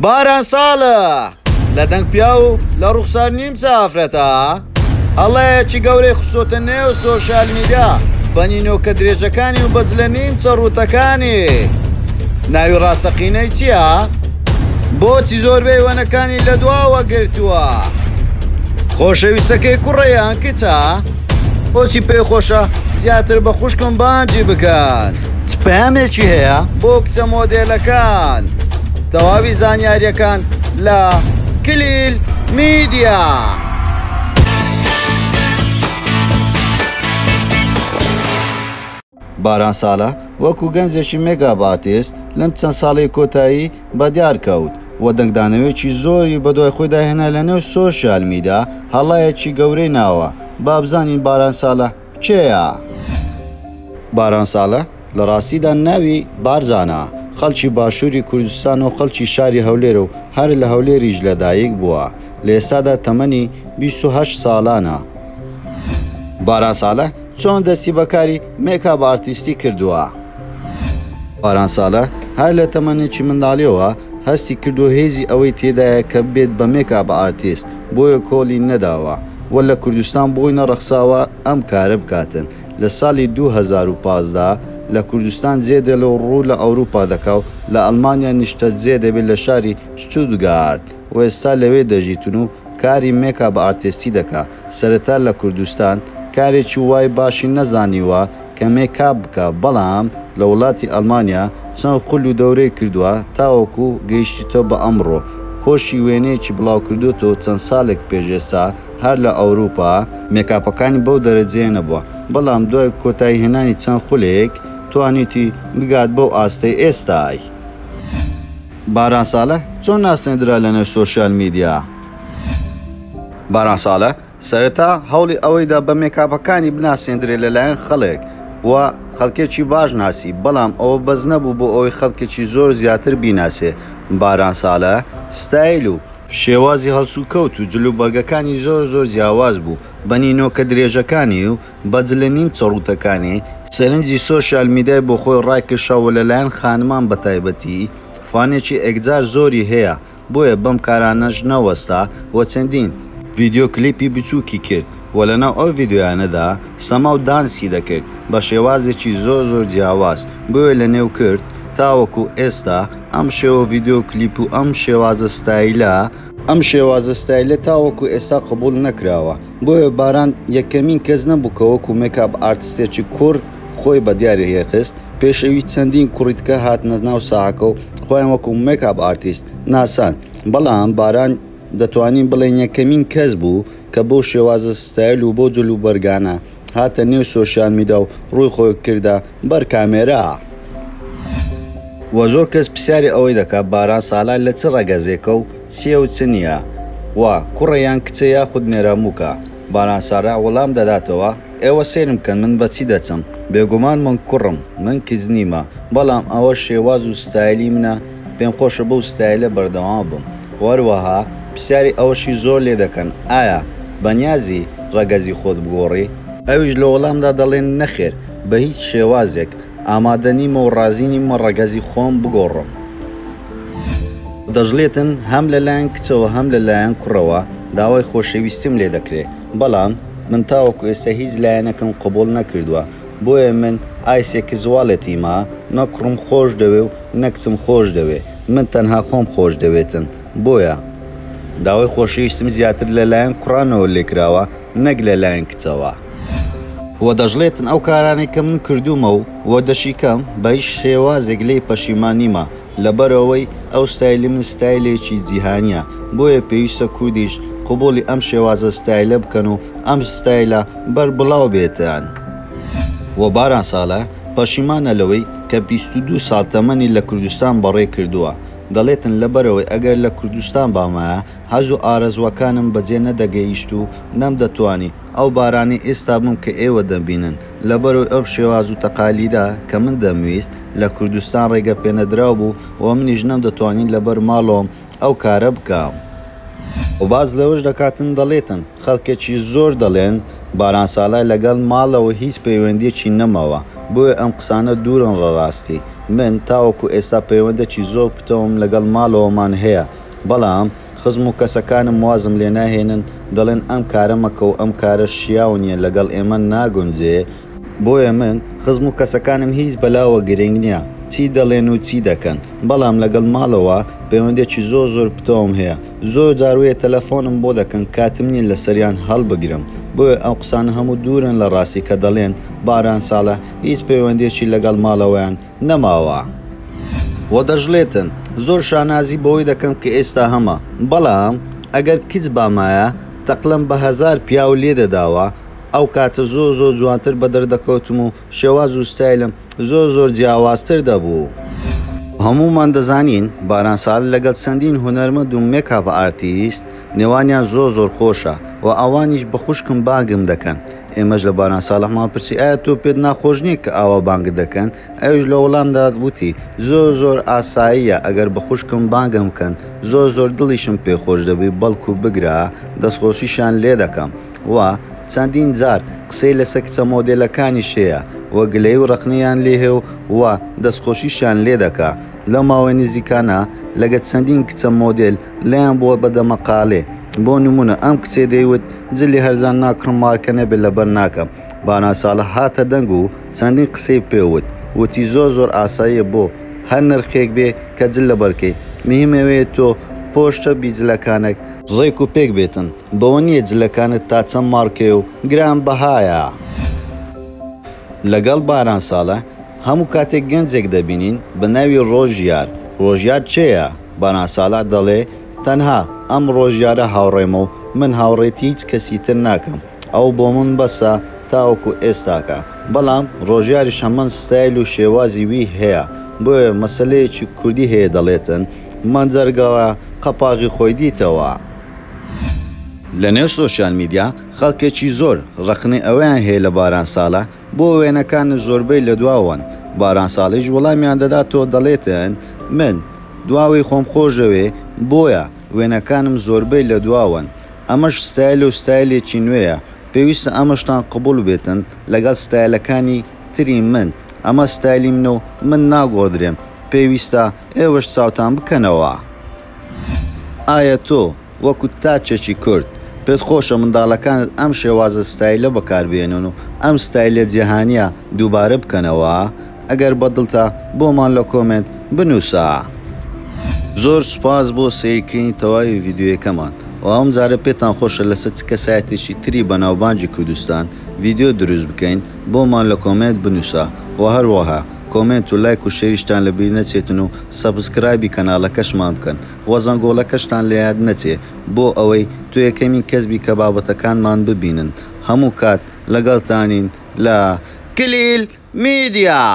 باران ساڵە لە دەنگ پیا و لە ڕوخسار نیم چافرەتە هەڵەیەکی گەورەی خسۆتە نێو سۆشیال میدیا بەنینەوە کە درێژەکانی و بەجلە نیم چەڕوتەکانی ناوی ڕاستەقینەی چییە؟ بۆچی زۆربەی وەنەکانی لە دواوە گرتووە؟ خۆشەویستەکەی کوڕەیان کچە؟ بۆچی پێی خۆشە زیاتر بە خوشکم بانجی بکەن؟ سپامێکی هەیە بۆ کچە مۆدێلەکان تەواوی زانیاریەکان لە کلیل میدیا. باران ساڵە وەکو گەنجێکی مێگاباتیست لەم چەند ساڵی کۆتایی بەدیار کەوت و دەنگدانەوەیکی زۆری بەدوای خۆی داهێنا لە نێو سۆشیال میدیا هەڵایەکی گەورەی ناوە. با بزانین باران ساڵە کێیە؟ باران ساڵە لە ڕاستیدا ناوی بارزانە، خەڵکی باشووری کوردستان و خەڵکی شاری هەولێر و هەر لە هەولێریش لەدایک بووە. لە ئێستادا تەمەنی 28 ساڵانە. باران ساڵە چۆن دەستی بەکاری مێکاپ ئارتیستی کردووە؟ باران ساڵە هەر لە تەمەنێکی منداڵیەوە هەستی کردو هێزی ئەوەی تێدایە کە بێت بە مێکاپ ئارتیست، بۆیە کۆلی نەداوە وە لە کوردستان بۆی نەڕەخساوە ئەم کارە بکاتن. لە ساڵی 2015 لە کوردستان جێدە لە ڕوو لە ئەوروپا دەکا و لە ئەڵمانیا نیشتە جێ دەبێت لە شاری شتوتگارت و ئێستا لەوێ دەژیتون و کاری مێکاپ ئارتیستی دەکا. سەرەتا لە کوردستان کارێکی وای باشی نەزانیوە کە مێکاپ بکە، بەڵام لە وڵاتی ئەڵمانیا چەند قول و دەورەی کردووە تاوەکو گەیشتیتەوە بە ئەمڕۆ. خۆشی وێنەیەکی بڵاو کردوتەوە چەند ساڵێک پێشێستا هەر لە ئەوروپا مێکاپەکانی بەو دەرەجەیە نەبووە، بەڵام دوای کۆتایی هێنانی چەند خولێک توانیتی بگات بەو ئاستەی ئێستای. باران ساڵە چۆن ناسێنرا لەنێو سۆشیال میدیا؟ باران ساڵە سەرەتا هەوڵی ئەوەیدا بە مێکاپەکانی بناسێندرێت لەلایەن خەڵک و خەڵکێکی باش ناسی، بەڵام ئەوە بەز نەبوو بۆ ئەوەی خەڵکێکی زۆر زیاتر بیناسێ. باران ساڵە ستایل و شێوازی هەڵسوکەوت و جلوبەرگەکانی زۆر جیاواز بوو، بەنینەوە کە درێژەکانی و بەجلە نیم چەڕوتەکانی سەرنجی سۆشیال میدیای بۆ خۆی ڕایکێشاوە لەلایەن خانمان بەتایبەتی فانێکی ئەگجار زۆری هەیە، بۆیە بەم کارانەش نەوەستا و چەندین ڤیدیۆ کلیپی بچووکی کرد و لەناو ئەو ڤیدیۆیانەدا سەما و دانسی دەکرد بە شێوازێکی زۆر جیاواز، بۆیە لە نێو کرد تاوەکو ئێستا ئەم شێوە ڤیدیۆ کلیپ و ئەم شێوازە ستایلە تاوەکو ئێستا قبول نەکراوە. بۆیە باران یەکەمین کەس نەبوو کە وەکو مێکاپ ئارتیستێکی کوڕ خۆی بە دیارە هێخست. پێشەوی چەندین کوڕیتکە هاتنە ناو ساحەکە و خۆیان وەکو مێکاپ ئارتیست ناسان، بەڵام باران دەتوانین بڵێن یەکەمین کەس بوو کە بۆ شێوازە ستایل و بۆ جلوبەرگانە هاتە نێو سۆشیال میدیا و ڕووی خۆی کردە بەر کامێرا. و زۆر کەس پرسیاری ئەوەی دەکات باران ساڵە لە چ ڕەگەزێکە و چیە و چ نییە و کوڕەیان کچە یاخود نێرەمووکە. باران ساڕە وەڵام دەداتەوە ئێوە سێرم بکەن من بەچی دەچم، بێگومان من کوڕم، من کز نیمە، بەڵام ئەوە شێواز و ستایلی منە، پێم خۆشە بەو ستایلە بەردەوام بم. وەروەها پرسیاری ئەوەشی زۆر لێ دەکەن ئایا بەنیازی ڕەگەزی خۆت بگۆڕی؟ ئەویش لە وەڵامدا دەڵێن نەخێر، بە هیچ شێوازێک ئامادە نیمە و ڕازی نیمە ڕەگەزی خۆم بگۆڕم. دەژڵێتن هەم لەلایەن کچەوە هەم لەلایەن کوڕەوە داوای خۆشەویستیم لێ دەکرێت، بەڵام من تاوەکو ئێستا هیچ لایەنەکەم قبول نەکردووە، بۆیە من ئایسێکی زواڵەتیمە، نە کوڕم خۆش دەوێ و نەکچم خۆش دەوێ، من تەنها خۆم خۆش دەوێتن، بۆیە داوای خۆشەویستم زیاتر لەلایەن کوڕانەوە لێکراوە نەک لەلایەن کچەوە. و دەژڵێتن ئەو کارانەی کە من کردومە و دەشیکەم بە هیچ شێوازێک لێی پەشیمانیمە، لەبەرەوەی ئەو ستایلی من ستایلێکی جیهانیە، بۆیە پێویستە کوردیش قبولی ئەم شێوازە ستایلە بکەن و ئەم ستایلە بەر بڵاو بێتیان. و باران ساڵە پەشیمانە لەوەی کە 22 ساڵ تەمەنی لە کوردستان بەڕێ کردووە. دەڵێتن لەبەرەوەی ئەگەر لە کوردستان بامایە هەز و ئارەزوەکانم بەجێ نەدەگەیشت و نەمدەتوانی ئەو بارانی ئێستا بم کە ئێوە دەبینن، لەبەرەوەی ئەو شێواز و تەقالیدا کە من دەمویست لە کوردستان ڕێگە پێنەدراو بوو و منیش نەمدەتوانین لەبەر ماڵۆم ئەو کارە بکەم. و باز لەوەش دەکاتن دەڵێتن خەڵکێکی زۆر دەڵێن باران ساڵای لەگەڵ ماڵەوە هیچ پەیوەندیەکی نەماوە، بۆیە ئەم قسانە دوورن ڕەڕاستی، من تاوەکو ئێستا پەیوەندێکی زۆر پتەوەم لەگەڵ ماڵەوەمان هەیە، بەڵام خزم و کەسەکانم وازم لێ ناهێنن، دەڵێن ئەم کارە مەکە و ئەم کارە شیاونیە لەگەڵ ئێمە ناگونجێ. بۆیە من خزم و کەسەکانم هیچ بەلاوە گرنگ نییە چی دەڵێن و چی دەکەن، بەڵام لەگەڵ ماڵەوە پەیوەندێکی زۆر پتەوەم هەیە. زۆر جارویە تەلەفۆنم بۆ دەکەن کاتم نیە لە سەریان هەڵبگرم. بۆیە ئەو قسانە هەموو دوورن لە ڕاستی کە دەڵێن باران ساڵە هیچ پەیوەندێکی لەگەڵ ماڵەوەیان نەماوە. وە دەژڵێتن زۆر شانازی بەوەی دەکەم کە ئێستا هەمە، بەڵام ئەگەر کچ بامایە تەقلم بە 1000 پیاو لێ دەداوە، ئەو کاتە زۆر جوانتر بە دەردەکەوتم و شێواز و ستایلم زۆر جیاوازتر دەبوو. هەمومان دەزانین باران ساڵ لەگەڵ چەندین هونەرمەند و مێکاپ ئارتیست نێوانیان زۆر خۆشە و ئەوانیش بە خوشکم باگم دەکەن. ئێمەش لە باران ساڵەحمان پرسی ئایا تۆ پێت ناخۆش نییە کە ئاوا بانگ دەکەن؟ ئەوش لە وەڵامدا وتی زۆر ئاساییە ئەگەر بە خوشکم بانگم بکەن، زۆر دڵیشم پێخۆش دەبێت بەڵکو بگرا دەستخۆشیشان لێ دەکەم. و چەندین جار قسەی لەسەر کچە مۆدێلەکانی شەیە وە گلەی و ڕقنیان لێ هێ و دەستخۆشیشان لێ دەکا. لە ماوەی نزیکانە لەگەت چەندین کچە مۆدێل لەیان بۆ بەدە مەقالێ. بۆ نمونە ئەم کچێ دەیوت جلی هەرزان ناکڕم مارکە نەبێت لەبەر ناکەم. باران ساڵە هاتە دەنگ و چەندین قسەی پێوت وتی زۆر ئاساییە بۆ هەر نرخێک بێ کە جل لە بەرکەی، مهمەوێت تۆ پۆشتە بیجلەکانێک ڕێک و پێک بێتن، بەوە نییە جلەکانت تا چەند مارکێ و گران بەهایە. لەگەڵ باران ساڵە هەموو کاتێک گەنجێک دەبینین بە ناوی ڕۆژیار چێیە؟ باران ساڵە دەڵێ تەنها ئەم ڕۆژیارە هاوڕێمە و من هاوڕێتی هیچ کەسی تر ناکەم، ئەو بۆ من بەسە تاوەکو ئێستاکە، بەڵام ڕۆژیاریش هەمان ستایل و شێوازی وی هەیە. بۆیە مەسلەیەکی کوردی هەیە دەڵێتن مەنجەرگەڕە قەپاغی خۆی دیتەوە. لە نێو سۆشیال میدیا خەڵکێکی زۆر ڕقنی ئەویان هەیە لە باران ساڵە بۆ وێنەکان زۆربەی لە دواوەن. باران ساڵیش وەڵامیان دەدا تۆ دەڵێتن من دواوی خۆم خۆشەوێ بۆیە وێنەکانم زۆربەی لە دواوەن. ئەمەش ستایل و ستایلێکی نوێیە، پێویستە ئەمەشتان قبول بێتن لەگەڵ ستایلەکانی تری من. ئەمە ستایلی منە و من ناگۆدرێم، پێویستە ئێوەش چاوتان بکەنەوە. ئایا تۆ وەکو تاچێکی کورد پێت خۆشە منداڵەکانت ئەم شێوازە ستایلە بەکاربێنن و ئەم ستایلە جیهانیە دووبارە بکەنەوە؟ ئەگەر بەدڵتە بۆمان لە کۆمنت بنووسە. زۆر سوپاس بۆ سیرکردنی تەواوی ڤیدیۆیەکەمان و ئەم جارە پێتان خۆشە لەسەر چ کەسایەتێکی تری بەناوبانجی کوردستان ڤیدیۆ دروست بکەین بۆمان لە کۆمنت بنووسە و هەروەها کۆمنت و لایک و شێریشتان لەبیر نەچێتن و سەبسکرایبی کەناڵەکەشمان بکەن و زەنگۆڵەکەشتان لە یاد نەچێ بۆ ئەوەی تو یەکەمین کەسبی کە بابەتەکانمان ببینن. هەموو کات لەگەڵتانین لە کلیل میدیا.